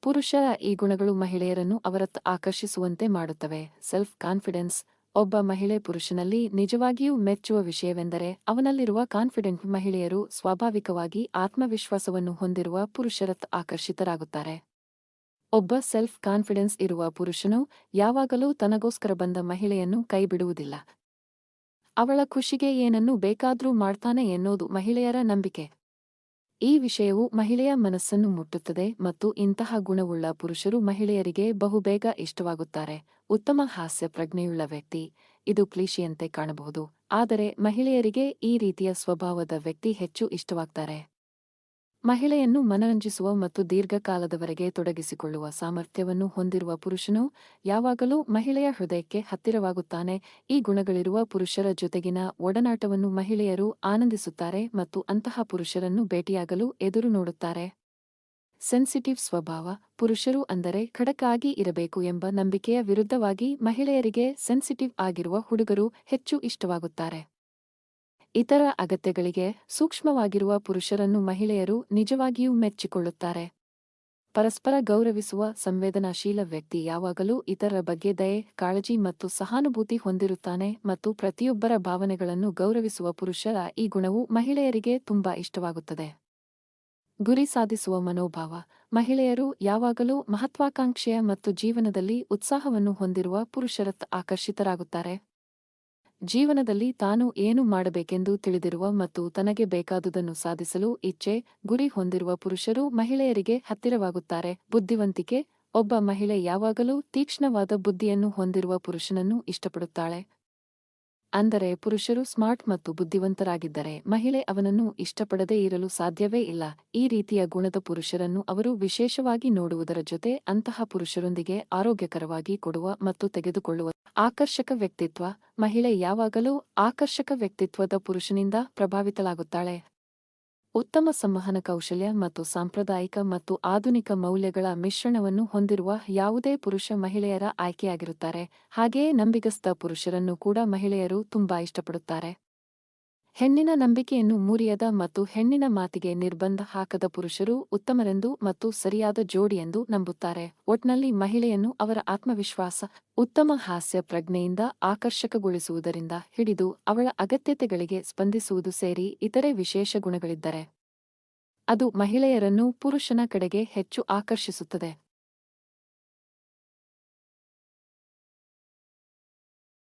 ಪುರುಷರ ಈ ಗುಣಗಳು ಮಹಿಳೆಯರನ್ನು ಅವರತ್ತ ಆಕರ್ಷಿಸುವಂತೆ ಮಾಡುತ್ತವೆ. Self confidence. ಒಬ್ಬ ಮಹಿಳೆ ಪುರುಷನಲ್ಲಿ ನಿಜವಾಗಿಯೂ ಮೆಚ್ಚುವ ವಿಷಯವೆಂದರೆ ಅವನಲ್ಲಿರುವ ಕಾನ್ಫಿಡೆಂಟ್. ಮಹಿಳೆಯರು ಸ್ವಾಭಾವಿಕವಾಗಿ ಆತ್ಮವಿಶ್ವಾಸವನ್ನು ಹೊಂದಿರುವ ಪುರುಷರತ್ತ ಆಕರ್ಷಿತರಾಗುತ್ತಾರೆ. ಒಬ್ಬ ಸೆಲ್ಫ್ ಕಾನ್ಫಿಡೆನ್ಸ್ ಇರುವ ಪುರುಷನು ಯಾವಾಗಲೂ ತನಗೋಸ್ಕರ ಬಂದ ಮಹಿಳೆಯನ್ನು ಕೈಬಿಡುವುದಿಲ್ಲ. ಅವಳ ಖುಷಿಗೆ ಏನನ್ನು ಬೇಕಾದ್ರೂ ಮಾಡ್ತಾನೆ ಎನ್ನೋದು ಮಹಿಳೆಯರ ನಂಬಿಕೆ. ಈ ವಿಷಯವು ಮಹಿಳೆಯ ಮನಸ್ಸನ್ನು ಮುಟ್ಟುತ್ತದೆ ಮತ್ತು ಇಂತಹ ಗುಣವುಳ್ಳ ಪುರುಷರು ಮಹಿಳೆಯರಿಗೆ ಬಹುಬೇಗ ಇಷ್ಟವಾಗುತ್ತಾರೆ. ಉತ್ತಮ ಹಾಸ್ಯ ಪ್ರಜ್ಞೆಯುಳ್ಳ ವ್ಯಕ್ತಿ. ಇದು ಕ್ಲೀಷೆಯಂತೆ ಕಾಣಬಹುದು, ಆದರೆ ಮಹಿಳೆಯರಿಗೆ ಈ ರೀತಿಯ ಸ್ವಭಾವದ ವ್ಯಕ್ತಿ ಹೆಚ್ಚು ಇಷ್ಟವಾಗ್ತಾರೆ. ಮಹಿಳೆಯನ್ನು ಮನರಂಜಿಸುವ ಮತ್ತು ದೀರ್ಘಕಾಲದವರೆಗೆ ತೊಡಗಿಸಿಕೊಳ್ಳುವ ಸಾಮರ್ಥ್ಯವನ್ನು ಹೊಂದಿರುವ ಪುರುಷನು ಯಾವಾಗಲೂ ಮಹಿಳೆಯ ಹೃದಯಕ್ಕೆ ಹತ್ತಿರವಾಗುತ್ತಾನೆ. ಈ ಗುಣಗಳಿರುವ ಪುರುಷರ ಜೊತೆಗಿನ ಒಡನಾಟವನ್ನು ಮಹಿಳೆಯರು ಆನಂದಿಸುತ್ತಾರೆ ಮತ್ತು ಅಂತಹ ಪುರುಷರನ್ನು ಭೇಟಿಯಾಗಲು ಎದುರು ನೋಡುತ್ತಾರೆ. ಸೆನ್ಸಿಟಿವ್ ಸ್ವಭಾವ. ಪುರುಷರು ಅಂದರೆ ಖಡಕ್ ಆಗಿ ಇರಬೇಕು ಎಂಬ ನಂಬಿಕೆಯ ವಿರುದ್ಧವಾಗಿ ಮಹಿಳೆಯರಿಗೆ ಸೆನ್ಸಿಟಿವ್ ಆಗಿರುವ ಹುಡುಗರು ಹೆಚ್ಚು ಇಷ್ಟವಾಗುತ್ತಾರೆ. ಇತರ ಅಗತ್ಯಗಳಿಗೆ ಸೂಕ್ಷ್ಮವಾಗಿರುವ ಪುರುಷರನ್ನು ಮಹಿಳೆಯರು ನಿಜವಾಗಿಯೂ ಮೆಚ್ಚಿಕೊಳ್ಳುತ್ತಾರೆ. ಪರಸ್ಪರ ಗೌರವಿಸುವ ಸಂವೇದನಾಶೀಲ ವ್ಯಕ್ತಿ ಯಾವಾಗಲೂ ಇತರರ ಬಗ್ಗೆ ದಯೆ, ಕಾಳಜಿ ಮತ್ತು ಸಹಾನುಭೂತಿ ಹೊಂದಿರುತ್ತಾನೆ ಮತ್ತು ಪ್ರತಿಯೊಬ್ಬರ ಭಾವನೆಗಳನ್ನು ಗೌರವಿಸುವ ಪುರುಷರ ಈ ಗುಣವು ಮಹಿಳೆಯರಿಗೆ ತುಂಬಾ ಇಷ್ಟವಾಗುತ್ತದೆ. ಗುರಿ ಸಾಧಿಸುವ ಮನೋಭಾವ. ಮಹಿಳೆಯರು ಯಾವಾಗಲೂ ಮಹತ್ವಾಕಾಂಕ್ಷೆಯ ಮತ್ತು ಜೀವನದಲ್ಲಿ ಉತ್ಸಾಹವನ್ನು ಹೊಂದಿರುವ ಪುರುಷರತ್ತ ಆಕರ್ಷಿತರಾಗುತ್ತಾರೆ. ಜೀವನದಲ್ಲಿ ತಾನು ಏನು ಮಾಡಬೇಕೆಂದು ತಿಳಿದಿರುವ ಮತ್ತು ತನಗೆ ಬೇಕಾದುದನ್ನು ಸಾಧಿಸಲು ಇಚ್ಛೆ, ಗುರಿ ಹೊಂದಿರುವ ಪುರುಷರು ಮಹಿಳೆಯರಿಗೆ ಹತ್ತಿರವಾಗುತ್ತಾರೆ. ಬುದ್ಧಿವಂತಿಕೆ. ಒಬ್ಬ ಮಹಿಳೆ ಯಾವಾಗಲೂ ತೀಕ್ಷ್ಣವಾದ ಬುದ್ಧಿಯನ್ನು ಹೊಂದಿರುವ ಪುರುಷನನ್ನು ಇಷ್ಟಪಡುತ್ತಾಳೆ. ಅಂದರೆ ಪುರುಷರು ಸ್ಮಾರ್ಟ್ ಮತ್ತು ಬುದ್ಧಿವಂತರಾಗಿದ್ದರೆ ಮಹಿಳೆ ಅವನನ್ನು ಇಷ್ಟಪಡದೇ ಇರಲು ಸಾಧ್ಯವೇ ಇಲ್ಲ. ಈ ರೀತಿಯ ಗುಣದ ಪುರುಷರನ್ನು ಅವರು ವಿಶೇಷವಾಗಿ ನೋಡುವುದರ ಜೊತೆ ಅಂತಹ ಪುರುಷರೊಂದಿಗೆ ಆರೋಗ್ಯಕರವಾಗಿ ಕೊಡುವ ಮತ್ತು ತೆಗೆದುಕೊಳ್ಳುವ ಆಕರ್ಷಕ ವ್ಯಕ್ತಿತ್ವ. ಮಹಿಳೆ ಯಾವಾಗಲೂ ಆಕರ್ಷಕ ವ್ಯಕ್ತಿತ್ವದ ಪುರುಷನಿಂದ ಪ್ರಭಾವಿತಳಾಗುತ್ತಾಳೆ. ಉತ್ತಮ ಸಂವಹನ ಕೌಶಲ್ಯ ಮತ್ತು ಸಾಂಪ್ರದಾಯಿಕ ಮತ್ತು ಆಧುನಿಕ ಮೌಲ್ಯಗಳ ಮಿಶ್ರಣವನ್ನು ಹೊಂದಿರುವ ಯಾವುದೇ ಪುರುಷ ಮಹಿಳೆಯರ ಆಯ್ಕೆಯಾಗಿರುತ್ತಾರೆ. ಹಾಗೆಯೇ ನಂಬಿಗಸ್ತ ಪುರುಷರನ್ನು ಕೂಡ ಮಹಿಳೆಯರು ತುಂಬಾ ಇಷ್ಟಪಡುತ್ತಾರೆ. ಹೆಣ್ಣಿನ ನಂಬಿಕೆಯನ್ನು ಮುರಿಯದ ಮತ್ತು ಹೆಣ್ಣಿನ ಮಾತಿಗೆ ನಿರ್ಬಂಧ ಹಾಕದ ಪುರುಷರು ಉತ್ತಮರೆಂದು ಮತ್ತು ಸರಿಯಾದ ಜೋಡಿಯೆಂದು ನಂಬುತ್ತಾರೆ. ಒಟ್ನಲ್ಲಿ ಮಹಿಳೆಯನ್ನು ಅವರ ಆತ್ಮವಿಶ್ವಾಸ, ಉತ್ತಮ ಹಾಸ್ಯ ಪ್ರಜ್ಞೆಯಿಂದ ಆಕರ್ಷಕಗೊಳಿಸುವುದರಿಂದ ಹಿಡಿದು ಅವಳ ಅಗತ್ಯತೆಗಳಿಗೆ ಸ್ಪಂದಿಸುವುದು ಸೇರಿ ಇತರೆ ವಿಶೇಷ ಗುಣಗಳಿದ್ದರೆ ಅದು ಮಹಿಳೆಯರನ್ನು ಪುರುಷನ ಕಡೆಗೆ ಹೆಚ್ಚು ಆಕರ್ಷಿಸುತ್ತದೆ.